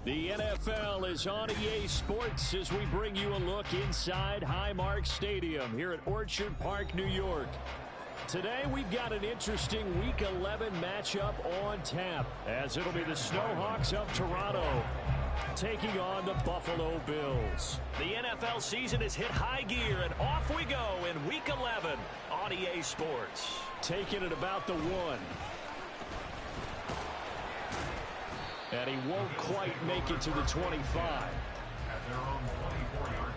The NFL is on EA Sports as we bring you a look inside Highmark Stadium here at Orchard Park, New York. Today we've got an interesting Week 11 matchup on tap as it'll be the Snowhawks of Toronto taking on the Buffalo Bills. The NFL season has hit high gear and off we go in Week 11 on EA Sports. Taking it about the 1. And he won't quite make it to the 25. At their own 24-yard line.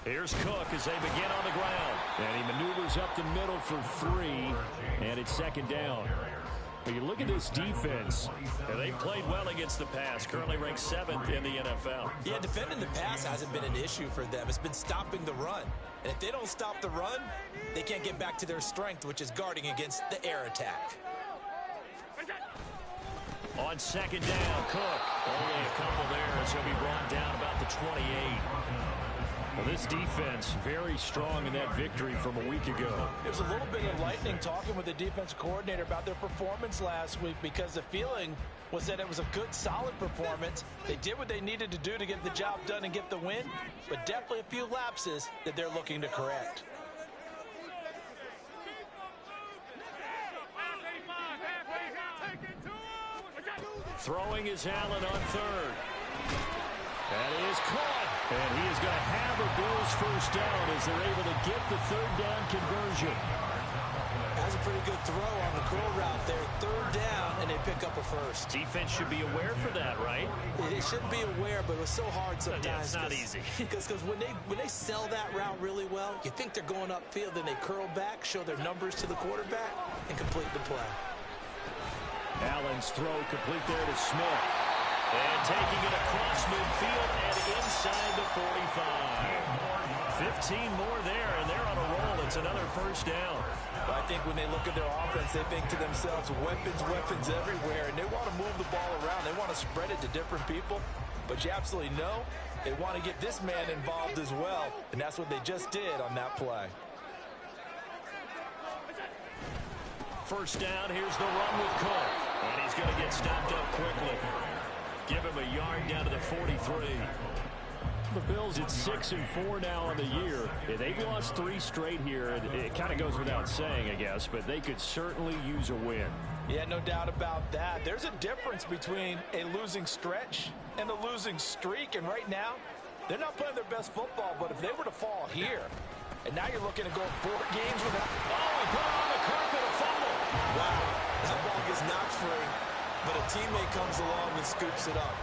Here's Cook as they begin on the ground. And he maneuvers up the middle for 3. And it's second down. But you look at this defense. And they played well against the pass. Currently ranked 7th in the NFL. Yeah, defending the pass hasn't been an issue for them. It's been stopping the run. And if they don't stop the run, they can't get back to their strength, which is guarding against the air attack. On second down, Cook. Only a couple there as he'll be brought down about the 28. Well, this defense very strong in that victory from a week ago. It was a little bit enlightening talking with the defensive coordinator about their performance last week because the feeling was that it was a good, solid performance. They did what they needed to do to get the job done and get the win, but definitely a few lapses that they're looking to correct. Throwing is Allen on third. That is caught. And he is going to have a Bills first down as they're able to get the third down conversion. That's a pretty good throw on the curl route there. Third down, and they pick up a first. Defense should be aware for that, right? They should be aware, but it was so hard sometimes. Yeah, it's not easy. Because when they sell that route really well, you think they're going upfield, then they curl back, show their numbers to the quarterback, and complete the play. Allen's throw complete there to Smith. And taking it across midfield and inside the 45. 15 more there, and they're on a roll. It's another first down. But I think when they look at their offense, they think to themselves, weapons everywhere, and they want to move the ball around. They want to spread it to different people. But you absolutely know they want to get this man involved as well, and that's what they just did on that play. First down, here's the run with Cook. And he's going to get stopped up quickly. Give him a yard down to the 43. The Bills at 6-4 now on the year. They've lost 3 straight here. It kind of goes without saying, I guess, but they could certainly use a win. Yeah, no doubt about that. There's a difference between a losing stretch and a losing streak, and right now, they're not playing their best football, but if they were to fall here, and now you're looking at going 4 games without... Oh, he put on the carpet, a fumble. Wow, that ball gets knocked free, but a teammate comes along and scoops it up.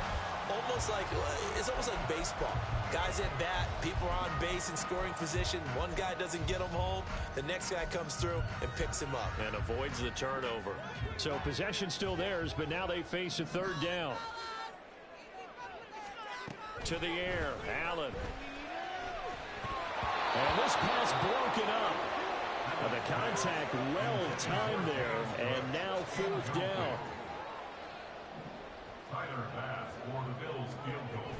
It's almost like baseball. Guys at bat, people are on base in scoring position. One guy doesn't get him home. The next guy comes through and picks him up. And avoids the turnover. So possession still theirs, but now they face a third down. To the air, Allen. And this pass broken up. The contact well timed there, and now fourth down. Tyler pass for the Bills field goal.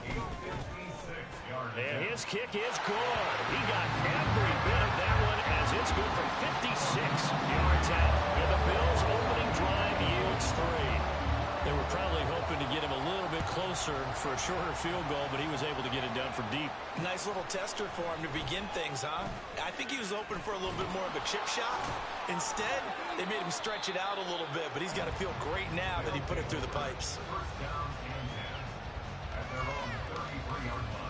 A 56-yard And his kick is good. He got every bit of that one as it's good from 56 yards out. And the Bills' opening drive yields 3. They were probably hoping to get him a little bit closer for a shorter field goal, but he was able to get it done from deep. Nice little tester for him to begin things, huh? I think he was open for a little bit more of a chip shot. Instead, they made him stretch it out a little bit, but he's got to feel great now that he put it through the pipes. First down and 10 at their own 33-yard line.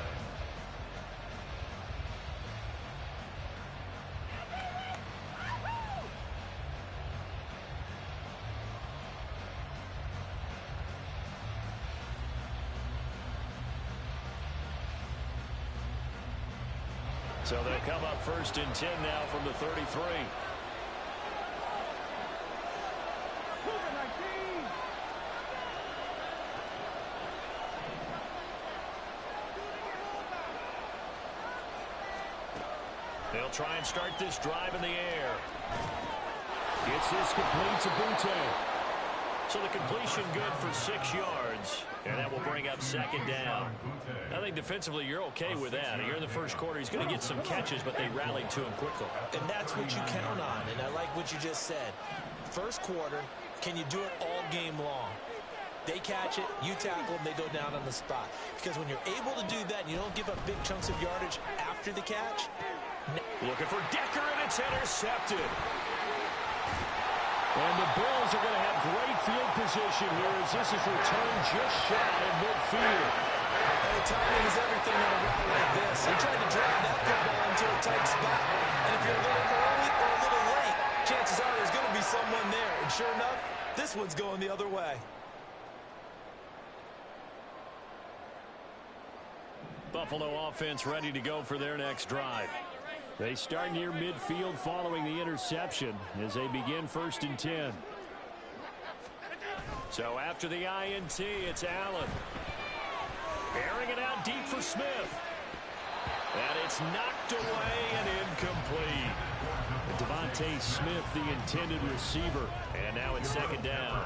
So they'll come up first and 10 now from the 33. try and start this drive in the air. Gets this complete to Butte. So the completion good for 6 yards. And that will bring up second down. I think defensively you're okay with that. Here in the first quarter, he's going to get some catches, but they rallied to him quickly. And that's what you count on. And I like what you just said. First quarter, can you do it all game long? They catch it, you tackle them, they go down on the spot. Because when you're able to do that and you don't give up big chunks of yardage after the catch. Looking for Decker, and it's intercepted. And the Bills are going to have great field position here as this is returned just shy of midfield. And timing is everything on a route like this. He tried to drive that football into a tight spot. And if you're a little early or a little late, chances are there's going to be someone there. And sure enough, this one's going the other way. Buffalo offense ready to go for their next drive. They start near midfield following the interception as they begin 1st and 10. So after the INT, it's Allen. Airing it out deep for Smith. And it's knocked away and incomplete. Devontae Smith, the intended receiver. And now it's 2nd down.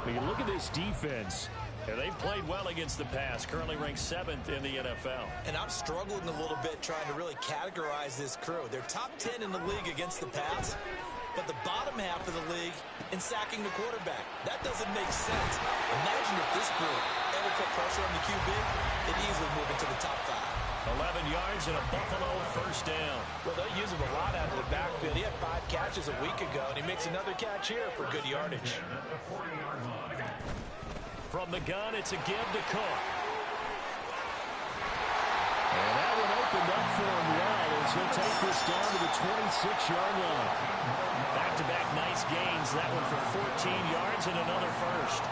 When you look at this defense, and they've played well against the pass, currently ranked 7th in the NFL. And I'm struggling a little bit trying to really categorize this crew. They're top 10 in the league against the pass, but the bottom half of the league in sacking the quarterback. That doesn't make sense. Imagine if this group ever put pressure on the QB, they'd easily move into the top 5. 11 yards and a Buffalo 1st down. Well, they'll use him a lot out of the backfield. He had 5 catches a week ago, and he makes another catch here for good yardage. From the gun, it's a give to Cook. And that one opened up for him well as he'll take this down to the 26-yard line. Back-to-back nice gains. That one for 14 yards and another first.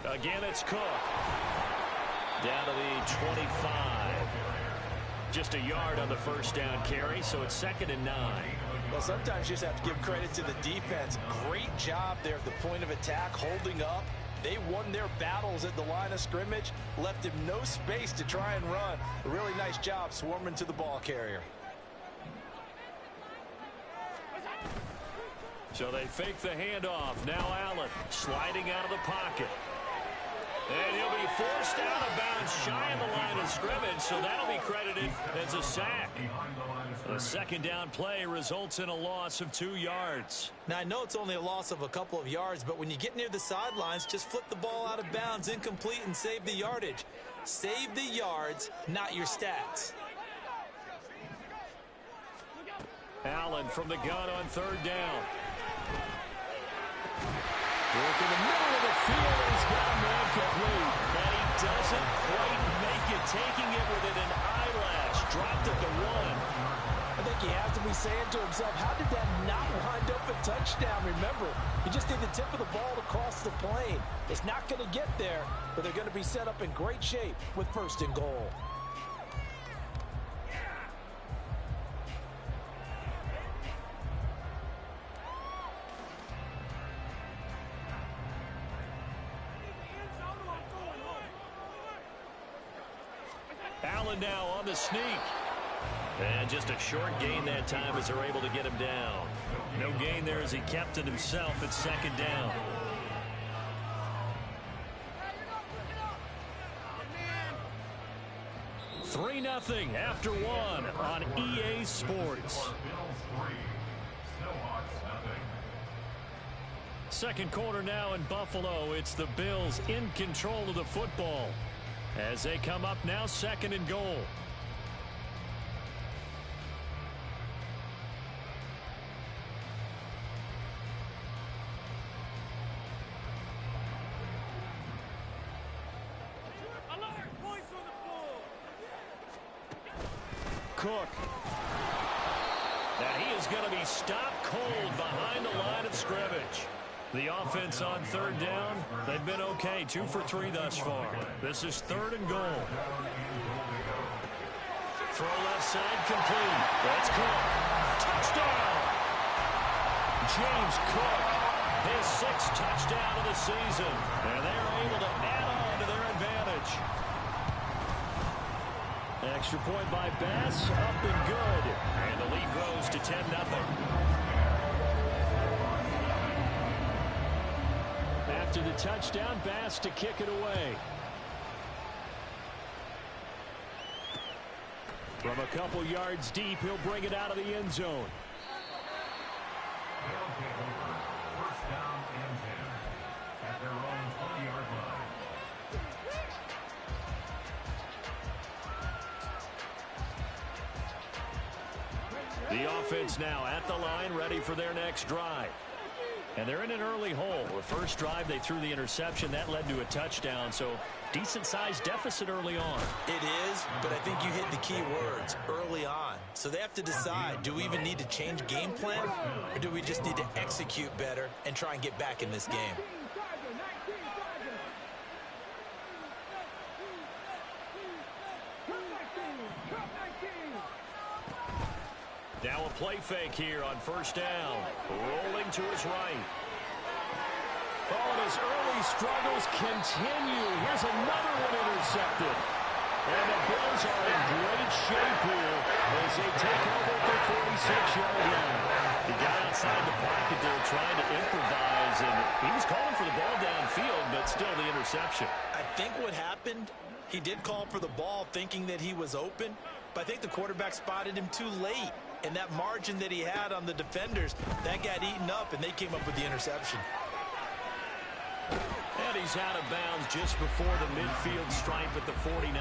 Again, it's Cook. Down to the 25. Just a yard on the 1st down carry, so it's 2nd and 9. Well, sometimes you just have to give credit to the defense. Great job there at the point of attack, holding up. They won their battles at the line of scrimmage, left him no space to try and run. A really nice job swarming to the ball carrier. So they fake the handoff. Now Allen sliding out of the pocket. And he'll be forced out of bounds shy of the line of scrimmage, so that'll be credited as a sack. The 2nd down play results in a loss of 2 yards. Now, I know it's only a loss of a couple of yards, but when you get near the sidelines, just flip the ball out of bounds, incomplete, and save the yardage. Save the yards, not your stats. Allen from the gun on 3rd down. Work in the middle of the field, he's got a man complete. And he doesn't quite make it, taking it within an eyelash. Dropped at the 1. I think he has to be saying to himself, how did that not wind up a touchdown? Remember, you just need the tip of the ball to cross the plane. It's not going to get there, but they're going to be set up in great shape with 1st and goal. Allen now on the sneak. And just a short gain that time as they're able to get him down. No gain there as he kept it himself at 2nd down. Three 3-0 after 1 on EA Sports. 2nd quarter now in Buffalo. It's the Bills in control of the football as they come up now 2nd and goal. Cook. Now he is going to be stopped cold behind the line of scrimmage. The offense on 3rd down, they've been okay. 2 for 3 thus far. This is 3rd and goal. Throw left side complete. That's Cook. Touchdown! James Cook, his 6th touchdown of the season. And they're able to add on to their advantage. Extra point by Bass, up and good. And the lead grows to 10-0. After the touchdown, Bass to kick it away. From a couple yards deep, he'll bring it out of the end zone. They'll take over. First down and 10 at their own 20-yard line. The offense now at the line, ready for their next drive. And they're in an early hole. The first drive, they threw the interception. That led to a touchdown, so decent-sized deficit early on. It is, but I think you hit the key words, early on. So they have to decide, do we even need to change game plan, or do we just need to execute better and try and get back in this game? Now a play fake here on first down. Rolling to his right. Oh, and his early struggles continue. Here's another one intercepted. And the Bills are in great shape here as they take over at their 46-yard line. He got outside the pocket there trying to improvise, and he was calling for the ball downfield, but still the interception. I think what happened, he did call for the ball thinking that he was open, but I think the quarterback spotted him too late. And that margin that he had on the defenders, that got eaten up, and they came up with the interception. And he's out of bounds just before the midfield stripe at the 49.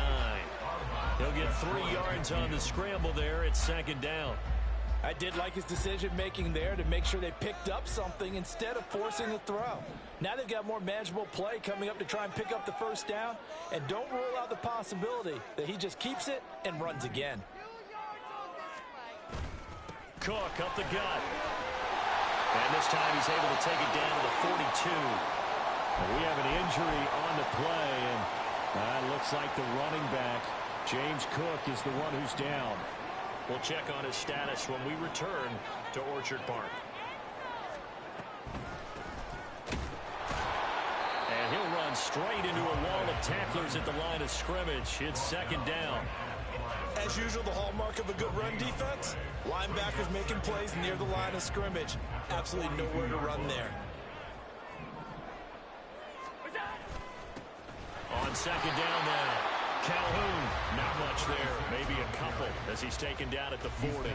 He'll get 3 yards on the scramble there. It's second down. I did like his decision-making there to make sure they picked up something instead of forcing the throw. Now they've got more manageable play coming up to try and pick up the first down. And don't rule out the possibility that he just keeps it and runs again. Cook up the gut. And this time he's able to take it down to the 42. We have an injury on the play, and it looks like the running back, James Cook, is the one who's down. We'll check on his status when we return to Orchard Park. And he'll run straight into a wall of tacklers at the line of scrimmage. It's second down. As usual, the hallmark of a good run defense, linebackers making plays near the line of scrimmage. Absolutely nowhere to run there. On second down now, Calhoun, not much there, maybe a couple as he's taken down at the 40.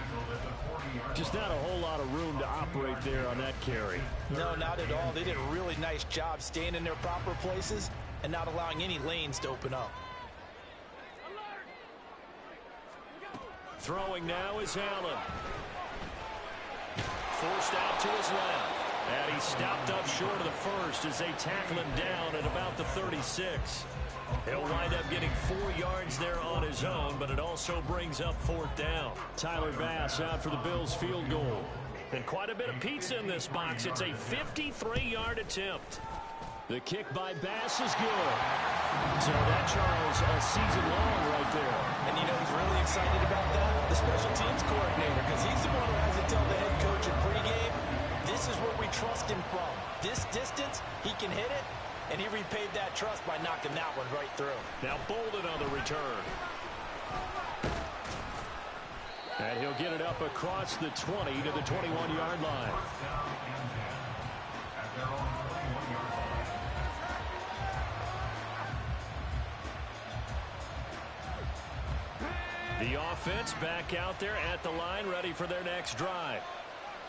Just not a whole lot of room to operate there on that carry. No, not at all. They did a really nice job staying in their proper places and not allowing any lanes to open up. Throwing now is Allen. Forced out to his left. And he stopped up short of the first as they tackle him down at about the 36. He'll wind up getting 4 yards there on his own, but it also brings up fourth down. Tyler Bass out for the Bills field goal. And quite a bit of pizza in this box. It's a 53-yard attempt. The kick by Bass is good. So that, Charles, a season long right there. And you know who's really excited about that? The special teams coordinator, because he's the one who has to tell the head coach in pregame, this is where we trust him from. This distance, he can hit it, and he repaid that trust by knocking that one right through. Now Bolden on the return. And he'll get it up across the 20 to the 21-yard line. The offense back out there at the line, ready for their next drive.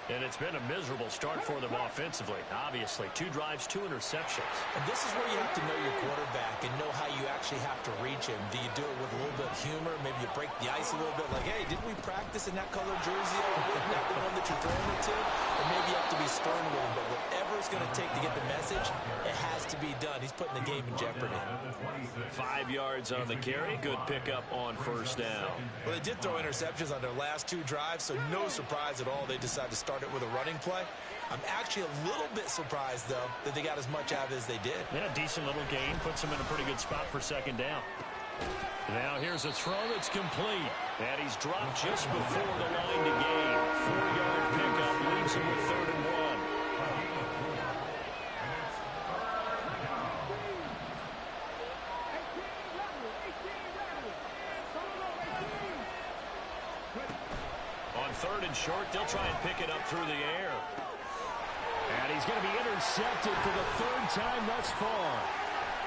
And it's been a miserable start for them offensively, obviously. 2 drives, 2 interceptions. And this is where you have to know your quarterback and know how you actually have to reach him. Do you do it with a little bit of humor? Maybe you break the ice a little bit, like, hey, didn't we practice in that colored jersey? Isn't that the one that you're throwing it to? Or maybe you have to be stern with him. But whatever it's going to take to get the message, it has to be done. He's putting the game in jeopardy. 5 yards on the carry. Good pickup on first down. Well, they did throw interceptions on their last 2 drives, so no surprise at all they decided to start it with a running play. I'm actually a little bit surprised, though, that they got as much out of it as they did. Yeah, decent little gain. Puts them in a pretty good spot for second down. Now here's a throw that's complete. And he's dropped just before the line to gain. 4-yard pickup leaves him with 3rd and 1. third and short. They'll try and pick it up through the air. And he's going to be intercepted for the third time thus far.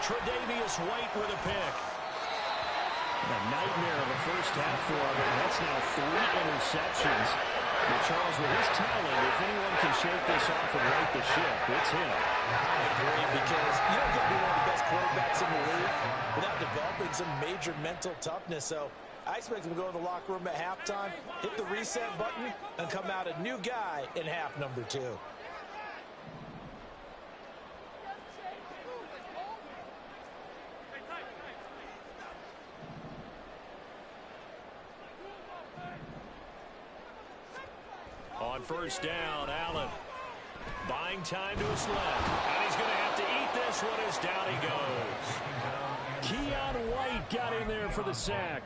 Tre'Davious White with a pick. A nightmare of a first half for him. That's now 3 interceptions. But Charles, with his talent, if anyone can shake this off and right the ship, it's him. I agree, because you don't get to be one of the best quarterbacks in the league without developing some major mental toughness. So I expect him to go in the locker room at halftime, hit the reset button, and come out a new guy in half number 2. On first down, Allen buying time to his left. And he's going to have to eat this one as down he goes. Keon White got in there for the sack.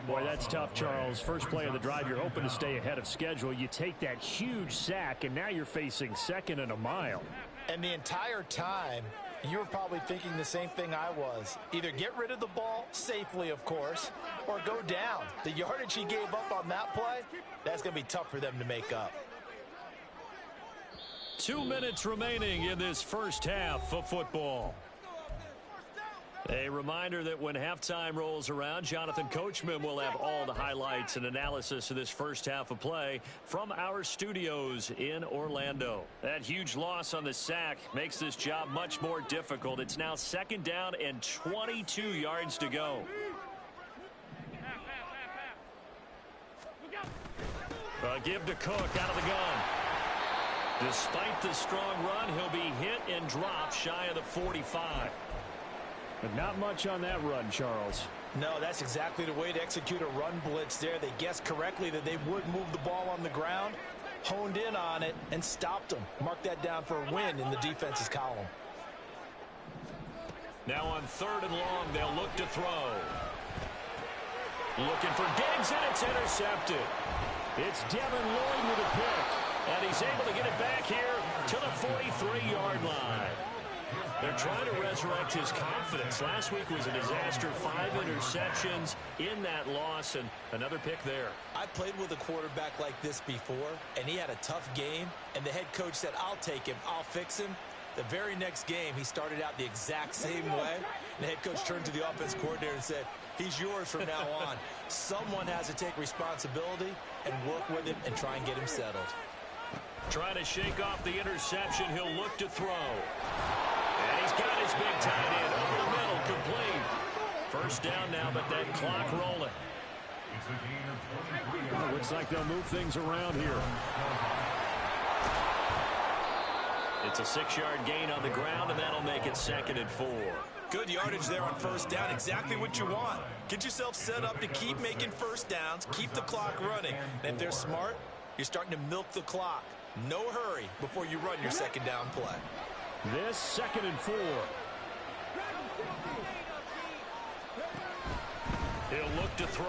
Boy, that's tough, Charles. First play of the drive, you're hoping to stay ahead of schedule. You take that huge sack, and now you're facing second and a mile. And the entire time, you were probably thinking the same thing I was. Either get rid of the ball safely, of course, or go down. The yardage he gave up on that play, that's going to be tough for them to make up. 2 minutes remaining in this first half of football. A reminder that when halftime rolls around, Jonathan Coachman will have all the highlights and analysis of this first half of play from our studios in Orlando. That huge loss on the sack makes this job much more difficult. It's now second down and 22 yards to go. A give to Cook out of the gun. Despite the strong run, he'll be hit and dropped shy of the 45. But not much on that run, Charles. No, that's exactly the way to execute a run blitz there. They guessed correctly that they would move the ball on the ground, honed in on it, and stopped them. Mark that down for a win in the defense's column. Now on third and long, they'll look to throw. Looking for Diggs, and it's intercepted. It's Devin Lloyd with a pick, and he's able to get it back here to the 43-yard line. They're trying to resurrect his confidence. Last week was a disaster. 5 interceptions in that loss, and another pick there. I played with a quarterback like this before, and he had a tough game, and the head coach said, I'll take him, I'll fix him. The very next game, he started out the exact same way. And the head coach turned to the offense coordinator and said, he's yours from now on. Someone has to take responsibility and work with him and try and get him settled. Trying to shake off the interception. He'll look to throw. And he's got his big tight end over the middle, complete. First down now, but that clock rolling. Well, looks like they'll move things around here. It's a 6-yard gain on the ground, and that'll make it 2nd and 4. Good yardage there on first down. Exactly what you want. Get yourself set up to keep making first downs, keep the clock running. And if they're smart, you're starting to milk the clock. No hurry before you run your second down play. This 2nd and 4. He'll look to throw.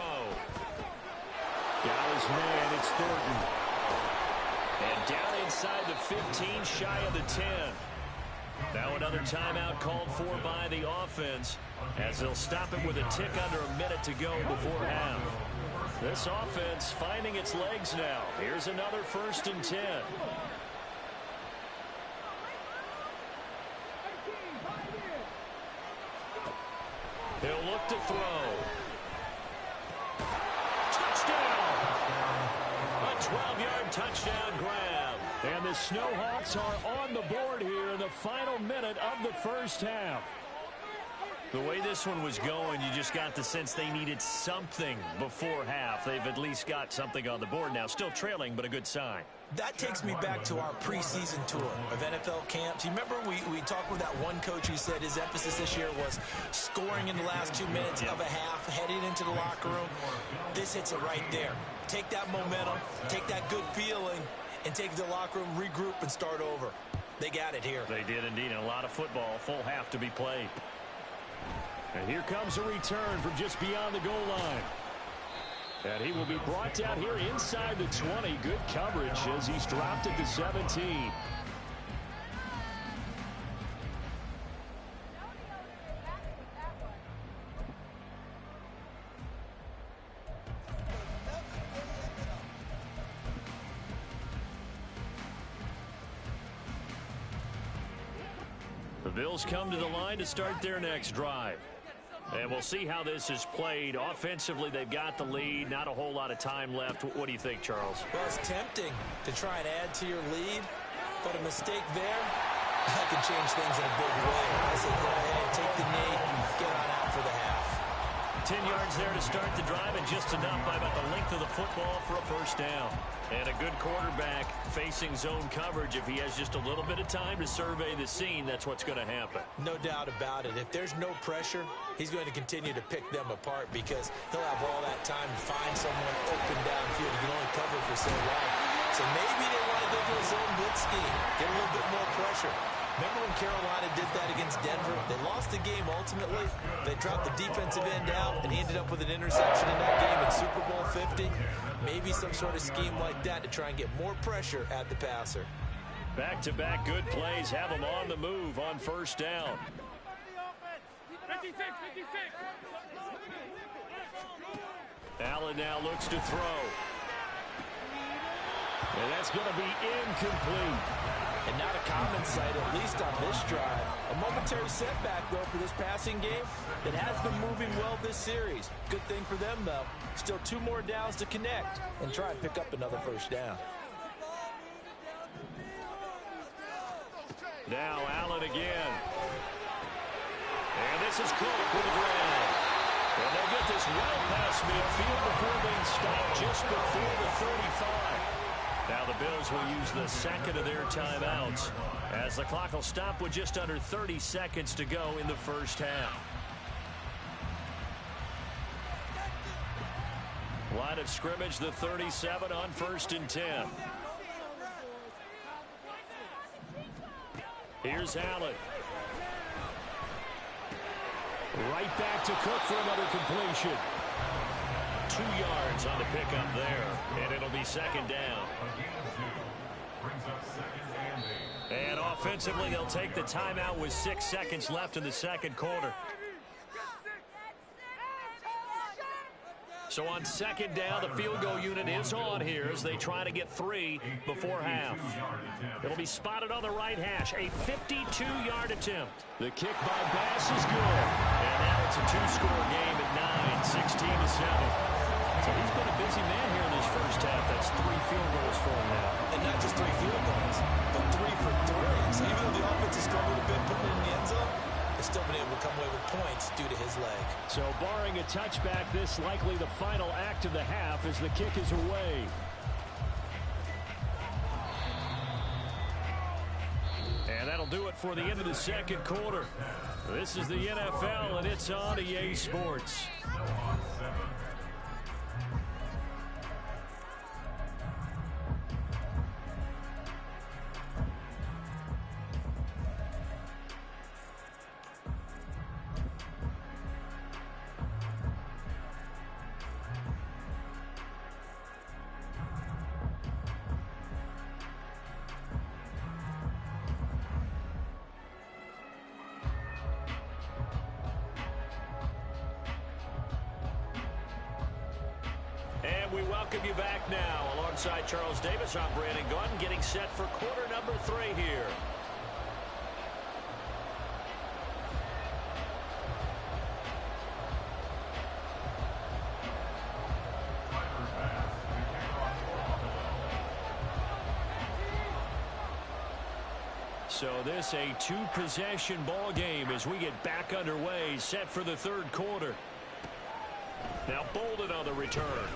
Got his man. It's Thornton. And down inside the 15, shy of the 10. Now another timeout called for by the offense, as they'll stop it with a tick under a minute to go before half. This offense finding its legs now. Here's another 1st and 10. He'll look to throw. Touchdown! A 12-yard touchdown grab. And the Snowhawks are on the board here in the final minute of the first half. The way this one was going, you just got the sense they needed something before half. They've at least got something on the board now. Still trailing, but a good sign. That takes me back to our preseason tour of NFL camps. You remember we talked with that one coach who said his emphasis this year was scoring in the last 2 minutes of a half, heading into the locker room. This hits it right there. Take that momentum, take that good feeling, and take it to the locker room, regroup, and start over. They got it here. They did indeed, and a lot of football, full half to be played. And here comes a return from just beyond the goal line. And he will be brought down here inside the 20. Good coverage as he's dropped at the 17. The Bills come to the line to start their next drive. And we'll see how this is played. Offensively, they've got the lead. Not a whole lot of time left. What do you think, Charles? Well, it's tempting to try and add to your lead, but a mistake there, that could change things in a big way. I say go ahead, take the knee, get on out for the half. 10 yards there to start the drive, and just enough by about the length of the football for a first down. And a good quarterback facing zone coverage. If he has just a little bit of time to survey the scene, that's what's going to happen. No doubt about it. If there's no pressure, he's going to continue to pick them apart because he'll have all that time to find someone open downfield. He can only cover for so long. So maybe they want to go to a zone blitz scheme, get a little bit more pressure. Remember when Carolina did that against Denver? They lost the game ultimately. They dropped the defensive end out, and he ended up with an interception in that game in Super Bowl 50. Maybe some sort of scheme like that to try and get more pressure at the passer. Back-to-back good plays have them on the move on first down. 56. Allen now looks to throw. And that's going to be incomplete. And not a common sight, at least on this drive. A momentary setback, though, for this passing game that has been moving well this series. Good thing for them, though. Still 2 more downs to connect and try and pick up another first down. Now Allen again. And this is Cook with the grab. And they'll get this well past midfield before being stopped just before the 35. Now the Bills will use the second of their timeouts as the clock will stop with just under 30 seconds to go in the first half. Line of scrimmage, the 37 on 1st and 10. Here's Allen. Right back to Cook for another completion. 2 yards on the pickup there, and it'll be second down. And offensively, they'll take the timeout with 6 seconds left in the second quarter. So on second down, the field goal unit is on here as they try to get 3 before half. It'll be spotted on the right hash, a 52-yard attempt. The kick by Bass is good. And now it's a 2-score game at 9, 16-7. So he's been a busy man here in this first half. That's 3 field goals for him now. And not just 3 field goals, but 3 for 3. So even though the offense has struggled a bit putting it in the end zone, they've still been able to come away with points due to his leg. So barring a touchback, this likely the final act of the half as the kick is away. And that'll do it for the end of the second quarter. This is the NFL, and it's on EA Sports. We welcome you back now. Alongside Charles Davis, I'm Brandon Gunn, getting set for quarter number 3 here. So this a 2-possession ball game as we get back underway, set for the third quarter. Now Bolden on the return.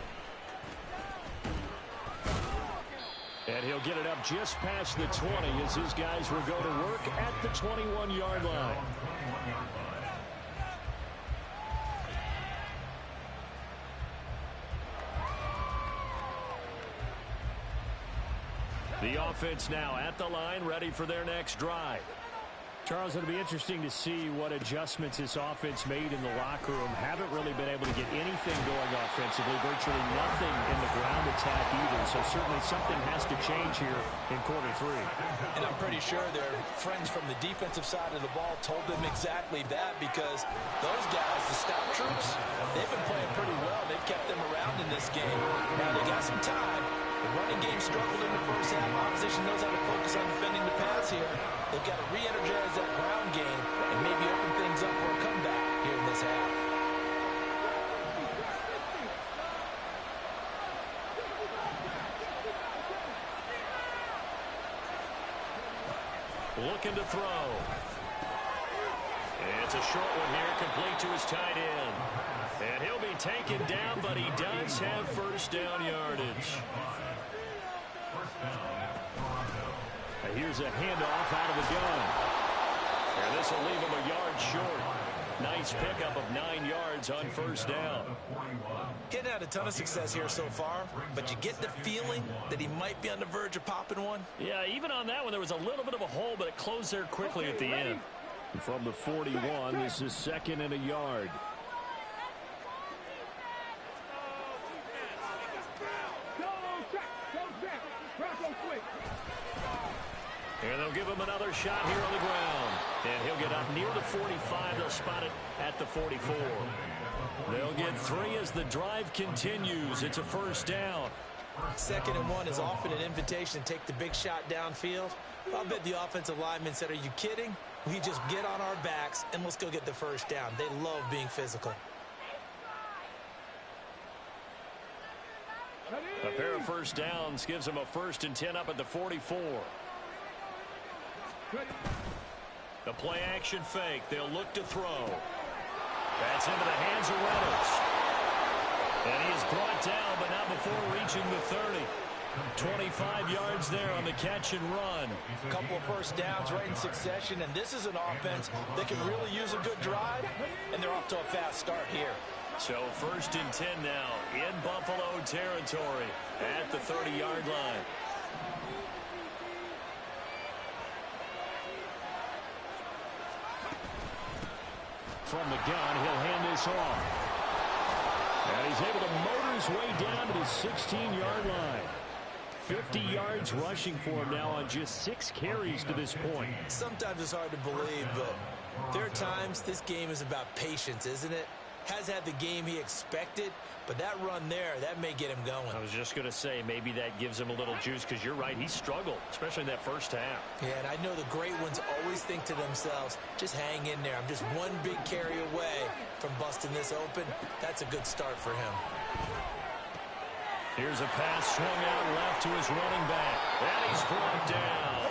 And he'll get it up just past the 20 as his guys will go to work at the 21-yard line. The offense now at the line, ready for their next drive. Charles, it'll be interesting to see what adjustments this offense made in the locker room. Haven't really been able to get anything going offensively, virtually nothing in the ground attack either. So certainly something has to change here in quarter 3. And I'm pretty sure their friends from the defensive side of the ball told them exactly that, because those guys, the stout troops, they've been playing pretty well. They've kept them around in this game. Now they got some time, The running game struggled in the first half. Opposition knows how to focus on defending the pass here. They've got to re-energize that ground game and maybe open things up for a comeback here in this half. Looking to throw. It's a short one here, complete to his tight end. And he'll be taken down, but he does have first down yardage. And here's a handoff out of the gun. And this will leave him a yard short. Nice pickup of 9 yards on first down. Getting had a ton of success here so far, but you get the feeling that he might be on the verge of popping one. Yeah, even on that one, there was a little bit of a hole, but it closed there quickly at the end. From the 41, this is 2nd and a yard. And they'll give him another shot here on the ground. And he'll get up near the 45. They'll spot it at the 44. They'll get 3 as the drive continues. It's a first down. 2nd and 1 is often an invitation to take the big shot downfield. I'll bet the offensive lineman said, are you kidding? We just get on our backs and let's go get the first down. They love being physical. A pair of first downs gives them a 1st and 10 up at the 44. The play action fake. They'll look to throw. That's into the hands of Reynolds. And he is brought down, but not before reaching the 30. 25 yards there on the catch and run. A couple of first downs right in succession, and this is an offense that can really use a good drive, and they're off to a fast start here. So 1st and 10 now in Buffalo territory at the 30-yard line. From the gun, he'll hand this off. And he's able to motor his way down to the 16-yard line. 50 yards rushing for him now on just 6 carries to this point. Sometimes it's hard to believe, but there are times this game is about patience, isn't it? Has had the game he expected, but that run there, that may get him going. I was just going to say, maybe that gives him a little juice, because you're right, he struggled, especially in that first half. Yeah, and I know the great ones always think to themselves, just hang in there. I'm just one big carry away from busting this open. That's a good start for him. Here's a pass swung out left to his running back. And he's brought down.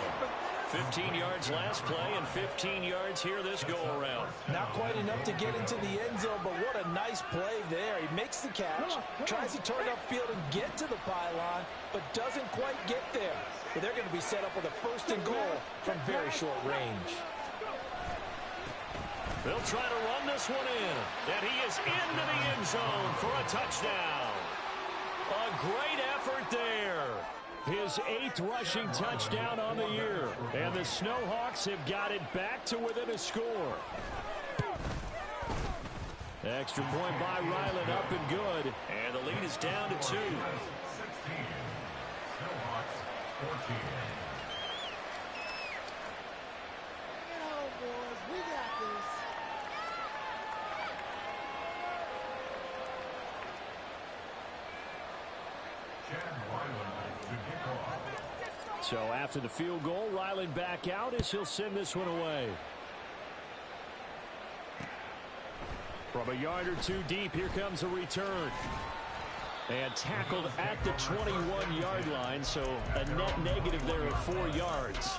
15 yards last play and 15 yards here this go-around. Not quite enough to get into the end zone, but what a nice play there. He makes the catch, tries to turn upfield and get to the pylon, but doesn't quite get there. But they're going to be set up with a 1st and goal from very short range. They'll try to run this one in. And he is into the end zone for a touchdown. A great effort there. His 8th rushing touchdown on the year. And the Snowhawks have got it back to within a score. Extra point by Ryland, up and good. And the lead is down to 2. 16. Snowhawks 14. So after the field goal, Ryland back out as he'll send this one away. From a yard or 2 deep, here comes a return. And tackled at the 21-yard line, so a net negative there of 4 yards.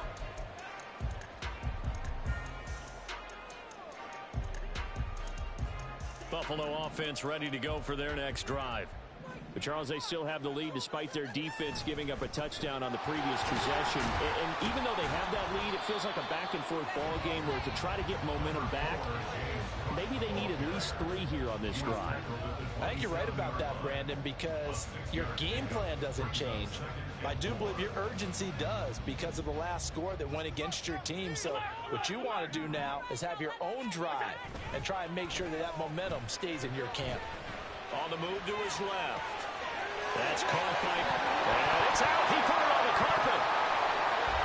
Buffalo offense ready to go for their next drive. But, Charles, they still have the lead despite their defense giving up a touchdown on the previous possession. And even though they have that lead, it feels like a back-and-forth ball game where to try to get momentum back, maybe they need at least 3 here on this drive. I think you're right about that, Brandon, because your game plan doesn't change. I do believe your urgency does because of the last score that went against your team. So what you want to do now is have your own drive and try and make sure that that momentum stays in your camp. On the move to his left. That's caught by... And it's out. He put it on the carpet.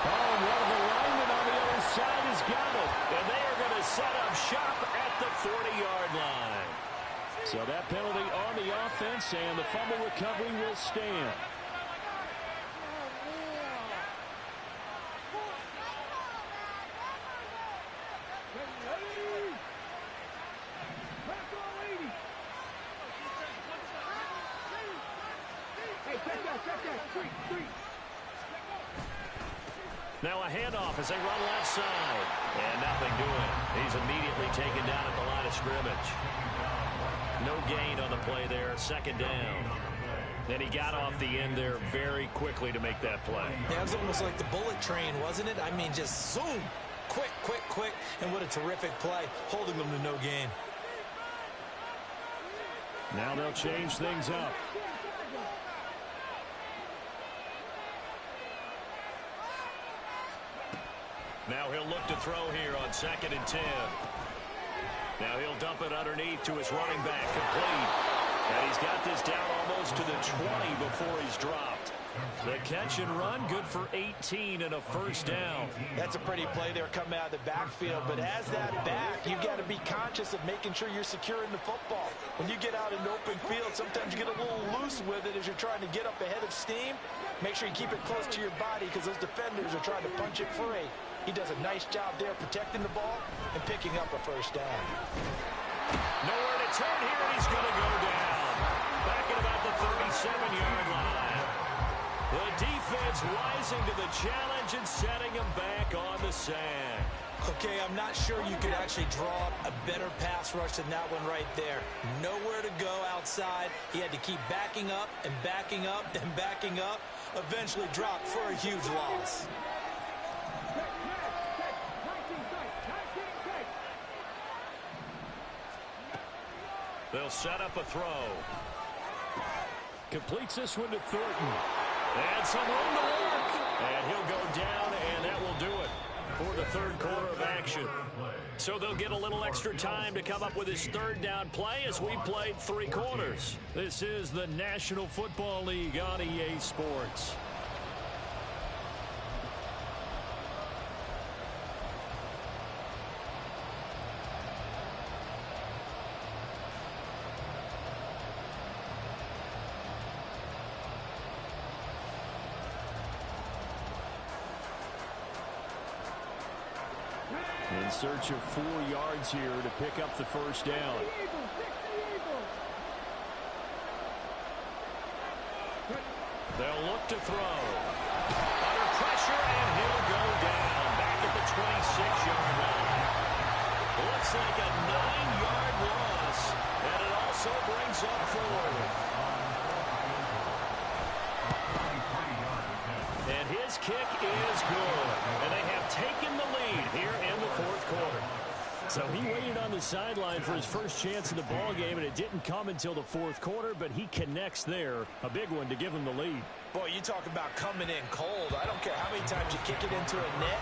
Oh, and one of the linemen on the other side has got it. And they are going to set up shop at the 40-yard line. So that penalty on the offense, and the fumble recovery will stand. Now a handoff as they run left side. And nothing doing. He's immediately taken down at the line of scrimmage. No gain on the play there. Second down. And he got off the end there very quickly to make that play. Yeah, it was almost like the bullet train, wasn't it? I mean, just zoom. Quick, quick, quick. And what a terrific play, holding them to no gain. Now they'll change things up. Now he'll look to throw here on 2nd and 10. Now he'll dump it underneath to his running back, complete. And he's got this down almost to the 20 before he's dropped. The catch and run, good for 18 and a first down. That's a pretty play there coming out of the backfield. But as that back, you've got to be conscious of making sure you're securing the football. When you get out in open field, sometimes you get a little loose with it as you're trying to get up ahead of steam. Make sure you keep it close to your body because those defenders are trying to punch it free. He does a nice job there protecting the ball and picking up a first down. Nowhere to turn here, and he's going to go down. Back at about the 37-yard line. The defense rising to the challenge and setting him back on the sack. Okay, I'm not sure you could actually draw up a better pass rush than that one right there. Nowhere to go outside. He had to keep backing up and backing up and backing up. Eventually dropped for a huge loss. They'll set up a throw. Completes this one to Thornton. And some room to work. And he'll go down, and that will do it for the third quarter of action. So they'll get a little extra time to come up with his third down play as we played 3 quarters. This is the National Football League on EA Sports. In search of 4 yards here to pick up the first down. They'll look to throw. Under pressure, and he'll go down. Back at the 26-yard line. Looks like a 9-yard loss, and it also brings up 4. And his kick is good. And they have taken the lead here in the fourth quarter. So he waited on the sideline for his first chance in the ball game, and it didn't come until the fourth quarter, but he connects there. A big one to give him the lead. Boy, you talk about coming in cold. I don't care how many times you kick it into a net.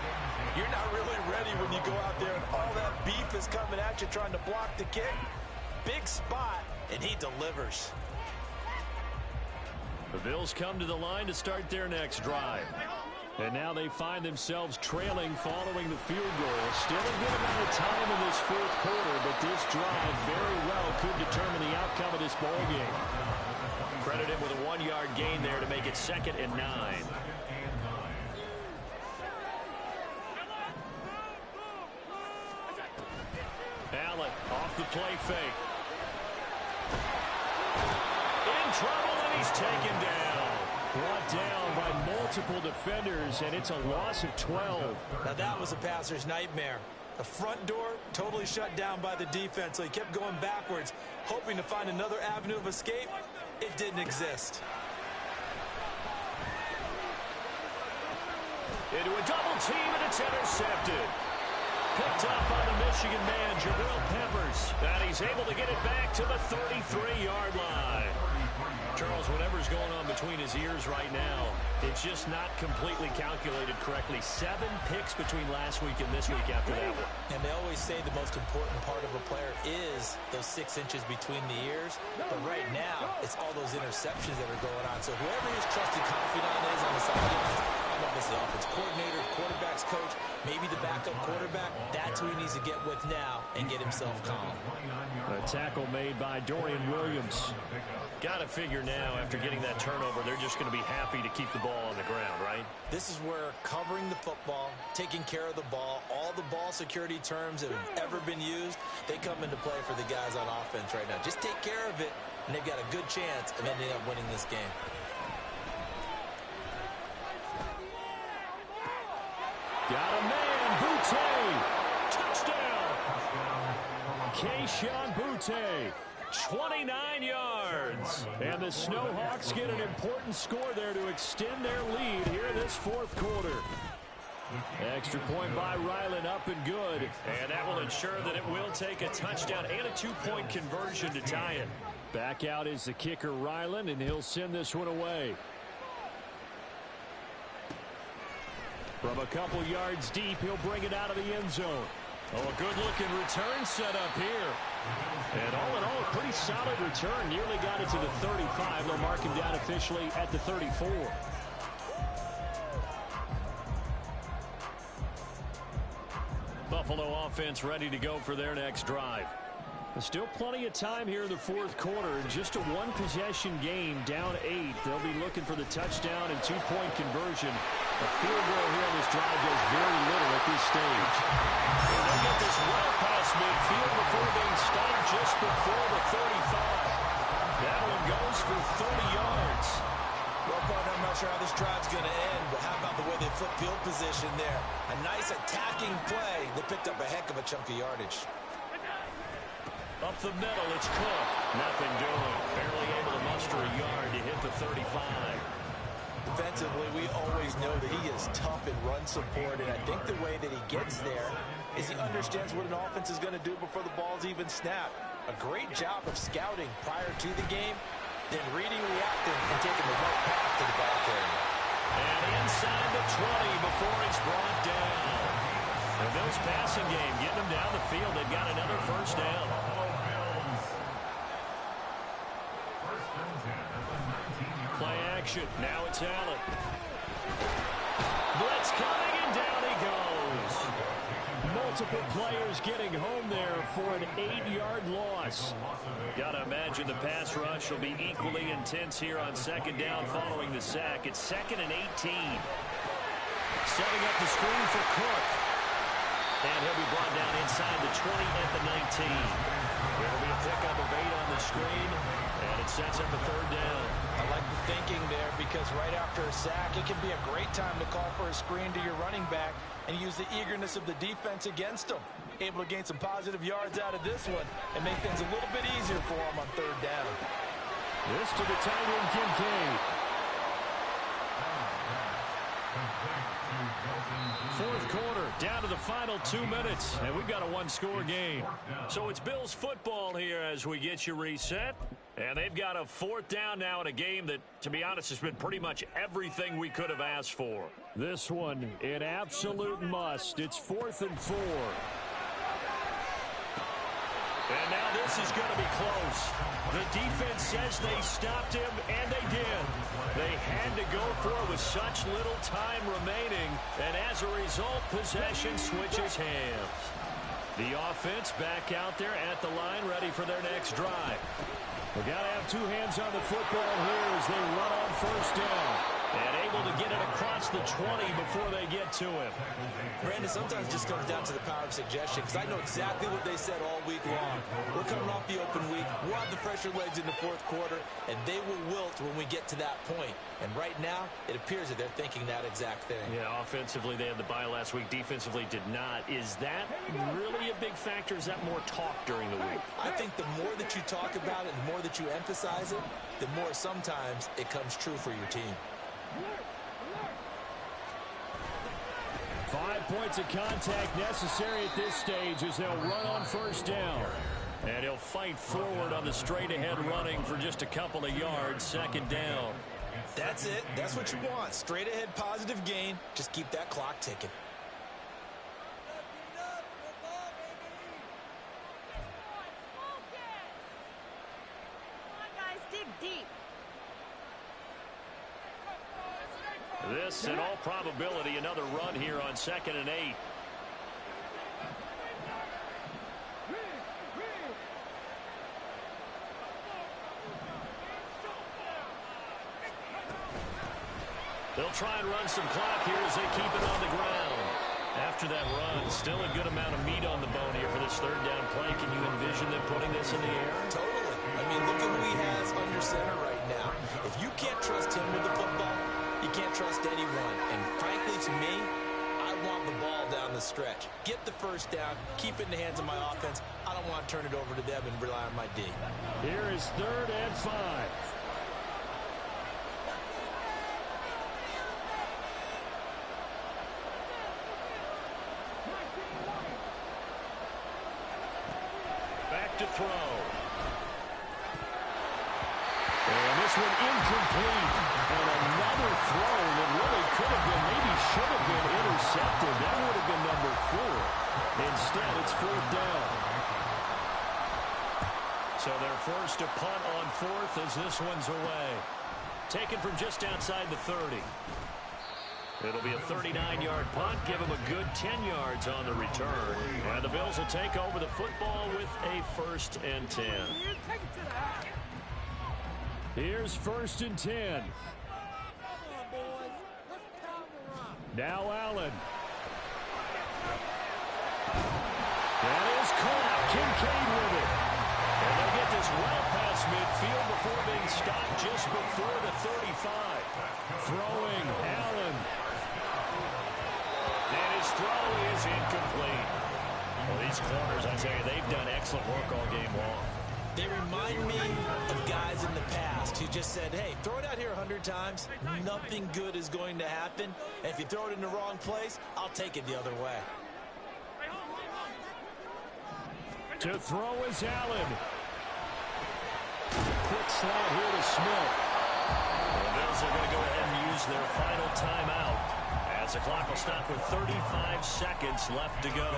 You're not really ready when you go out there and all that beef is coming at you trying to block the kick. Big spot, and he delivers. The Bills come to the line to start their next drive. And now they find themselves trailing following the field goal. Still a good amount of time in this fourth quarter, but this drive very well could determine the outcome of this ball game. Credited with a 1-yard gain there to make it 2nd and 9. Allen off the play fake. In trouble, and he's taken down. Brought down by multiple defenders, and it's a loss of 12. Now that was a passer's nightmare. The front door totally shut down by the defense, so he kept going backwards, hoping to find another avenue of escape. It didn't exist. Into a double team, and it's intercepted. Picked up by the Michigan man, Jabril Peppers. And he's able to get it back to the 33-yard line. Charles, whatever's going on between his ears right now, it's just not completely calculated correctly. 7 picks between last week and this week after that one. And they always say the most important part of a player is those 6 inches between the ears. But right now, it's all those interceptions that are going on. So whoever his trusted confidant is on the sidelines, I love this offense coordinator, quarterback's coach, maybe the backup quarterback, that's who he needs to get with now and get himself calm. A tackle made by Dorian Williams. Got to figure now, after getting that turnover, they're just going to be happy to keep the ball on the ground, right? This is where covering the football, taking care of the ball, all the ball security terms that have ever been used, they come into play for the guys on offense right now. Just take care of it, and they've got a good chance of ending up winning this game. Got a man, Butte. Touchdown. Keyshawn Butte. 29 yards. And the Snowhawks get an important score there to extend their lead here in this fourth quarter. Extra point by Ryland, up and good. And that will ensure that it will take a touchdown and a two-point conversion to tie it. Back out is the kicker, Ryland, and he'll send this one away. From a couple yards deep, he'll bring it out of the end zone. Oh, a good-looking return set up here. And all in all, a pretty solid return. Nearly got it to the 35. They'll mark him down officially at the 34. Buffalo offense ready to go for their next drive. There's still plenty of time here in the fourth quarter. Just a one-possession game, down 8. They'll be looking for the touchdown and two-point conversion. A field goal here on this drive does very little at this stage. And they'll get this well past midfield before being stopped just before the 35. That one goes for 30 yards. Well, partner, I'm not sure how this drive's going to end, but how about the way they flip field position there? A nice attacking play. They picked up a heck of a chunk of yardage. Up the middle, it's Cook. Nothing doing. Barely able to muster a yard to hit the 35. Defensively, we always know that he is tough in run support, and I think the way that he gets there is he understands what an offense is going to do before the ball's even snapped. A great job of scouting prior to the game, then reading, reacting, and taking the right path to the ball carrier. And inside the 20 before it's brought down. The Bills passing game, getting them down the field. They've got another first down. Play action. Now it's Allen. Blitz coming, and down he goes. Multiple players getting home there for an 8-yard loss. Got to imagine the pass rush will be equally intense here on second down following the sack. It's 2nd and 18. Setting up the screen for Cook. And he'll be brought down inside the 20 at the 19. There'll be a pickup of 8 on the screen, and it sets up a third down. I like the thinking there because right after a sack, it can be a great time to call for a screen to your running back and use the eagerness of the defense against them. Able to gain some positive yards out of this one and make things a little bit easier for them on third down. This to the tight end, Kincaid. Fourth quarter, down to the final 2 minutes, and we've got a one-score game. So it's Bills football here as we get you reset. And they've got a fourth down now in a game that, to be honest, has been pretty much everything we could have asked for. This one, an absolute must. It's 4th and 4. And now this is going to be close. The defense says they stopped him, and they did. They had to go for it with such little time remaining, and as a result, possession switches hands. The offense back out there at the line, ready for their next drive. We've got to have two hands on the football here as they run on first down. And able to get it across the 20 before they get to him. Brandon, sometimes it just comes down to the power of suggestion, because I know exactly what they said all week long. We're coming off the open week. We'll have the fresher legs in the fourth quarter, and they will wilt when we get to that point. And right now, it appears that they're thinking that exact thing. Yeah, offensively, they had the bye last week. Defensively, did not. Is that really a big factor? Is that more talk during the week? I think the more that you talk about it, the more that you emphasize it, the more sometimes it comes true for your team. 5 points of contact necessary at this stage as they'll run on first down. And he'll fight forward on the straight-ahead running for just a couple of yards, second down. That's it. That's what you want. Straight-ahead positive gain. Just keep that clock ticking. This, in all probability, another run here on 2nd and 8. They'll try and run some clock here as they keep it on the ground. After that run, still a good amount of meat on the bone here for this third down play. Can you envision them putting this in the air? Totally. I mean, look at who he has under center right now. If you can't trust him with the football, you can't trust anyone. And frankly, to me, I want the ball down the stretch. Get the first down, keep it in the hands of my offense. I don't want to turn it over to them and rely on my D. Here is 3rd and 5. Back to throw. And this one incomplete. And another throw that really could have been, maybe should have been intercepted. That would have been number 4. Instead, it's 4th down. So they're forced to punt on 4th as this one's away. Taken from just outside the 30. It'll be a 39-yard punt. Give them a good 10 yards on the return. And the Bills will take over the football with a 1st and 10. Here's 1st and 10. Now Allen. That is caught. Kincaid with it. And they'll get this well past midfield before being stopped just before the 35. Throwing Allen. And his throw is incomplete. Well, these corners, I tell you, they've done excellent work all game long. They remind me of guys in the past who just said, hey, throw it out here 100 times. Nothing good is going to happen. And if you throw it in the wrong place, I'll take it the other way. To throw is Allen. Quick slant here to Smith. The Bills are going to go ahead and use their final timeout, as the clock will stop with 35 seconds left to go.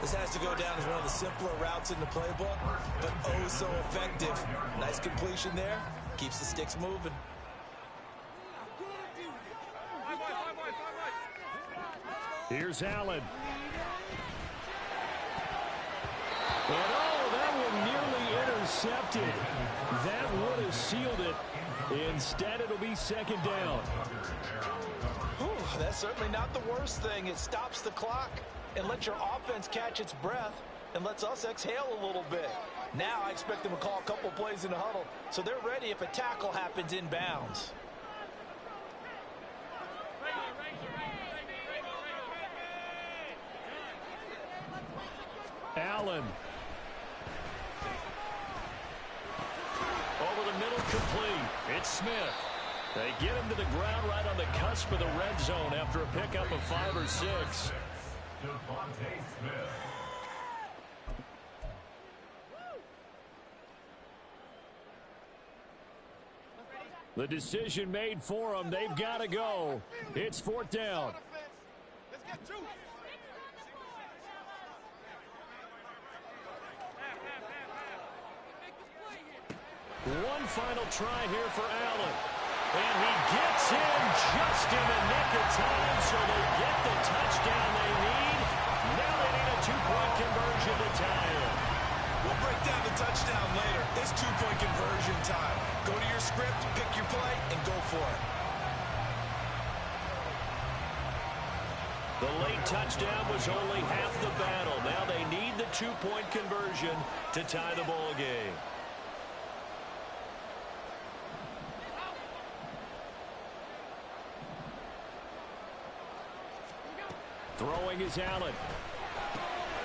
This has to go down as one of the simpler routes in the playbook, but oh so effective. Nice completion there. Keeps the sticks moving. Here's Allen. And oh, that one nearly intercepted. That would have sealed it. Instead, it'll be 2nd down. Whew, that's certainly not the worst thing. It stops the clock and lets your offense catch its breath and lets us exhale a little bit. Now I expect them to call a couple plays in the huddle, so they're ready if a tackle happens inbounds. Allen. Over the middle, complete. It's Smith. They get him to the ground right on the cusp of the red zone after a pickup of 5 or 6. Devontae Smith. The decision made for them. They've got to go. It's 4th down. Let's get two. One final try here for Allen. And he gets in just in the nick of time, so they get the touchdown they need. Now they need a 2-point conversion to tie it. We'll break down the touchdown later. It's 2-point conversion time. Go to your script, pick your play, and go for it. The late touchdown was only half the battle. Now they need the 2-point conversion to tie the ball game. Throwing is Allen.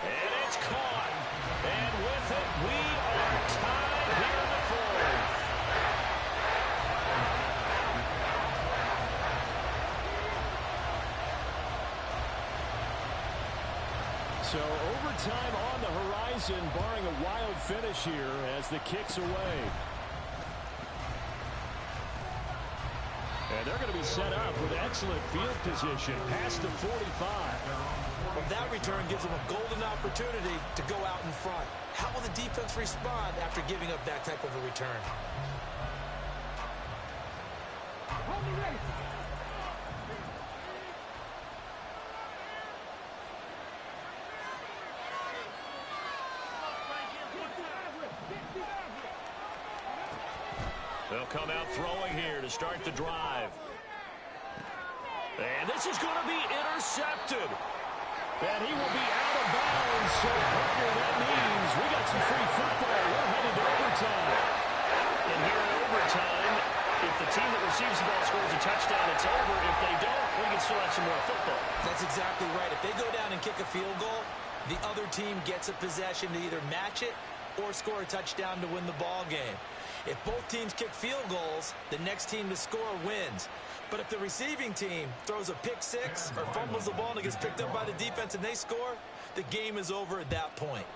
And it's caught. And with it, we are tied here in the 4th. So overtime on the horizon, barring a wild finish here as the kick's away. And they're going to be set up with excellent field position past the 45. Well, that return gives them a golden opportunity to go out in front. How will the defense respond after giving up that type of a return? They'll come out throwing here to start the drive. And this is going to be intercepted. And he will be out of bounds. So, partner, that means we got some free football. We're headed to overtime. And here in overtime, if the team that receives the ball scores a touchdown, it's over. If they don't, we can still have some more football. That's exactly right. If they go down and kick a field goal, the other team gets a possession to either match it or score a touchdown to win the ball game. If both teams kick field goals, the next team to score wins. But if the receiving team throws a pick six or fumbles the ball and it gets picked up by the defense and they score, the game is over at that point.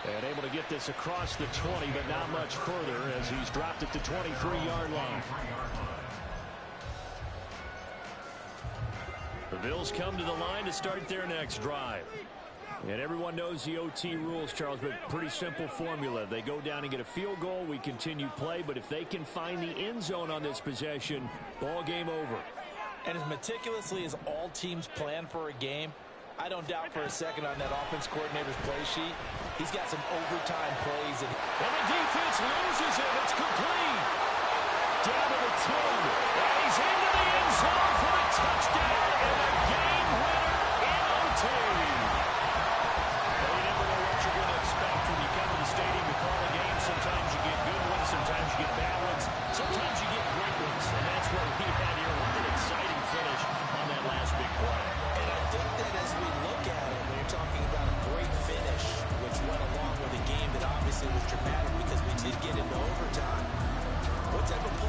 And able to get this across the 20, but not much further as he's dropped it to 23-yard line. The Bills come to the line to start their next drive. And everyone knows the OT rules, Charles, but pretty simple formula. They go down and get a field goal, we continue play, but if they can find the end zone on this possession, ball game over. And as meticulously as all teams plan for a game, I don't doubt for a second on that offense coordinator's play sheet, he's got some overtime plays. And the defense loses it. It's complete. Down to the 10. And he's into the end zone for a touchdown and a game winner in OT. Well, you never know what you're going to expect when you come to the stadium to call a game. Sometimes you get good ones. Sometimes you get bad ones. Sometimes you get great ones. And that's what we had here. What an exciting finish on that last big play. And I think that as we look at it, when you're talking about a great finish, which went along with a game that obviously was dramatic because we did get into overtime, what type of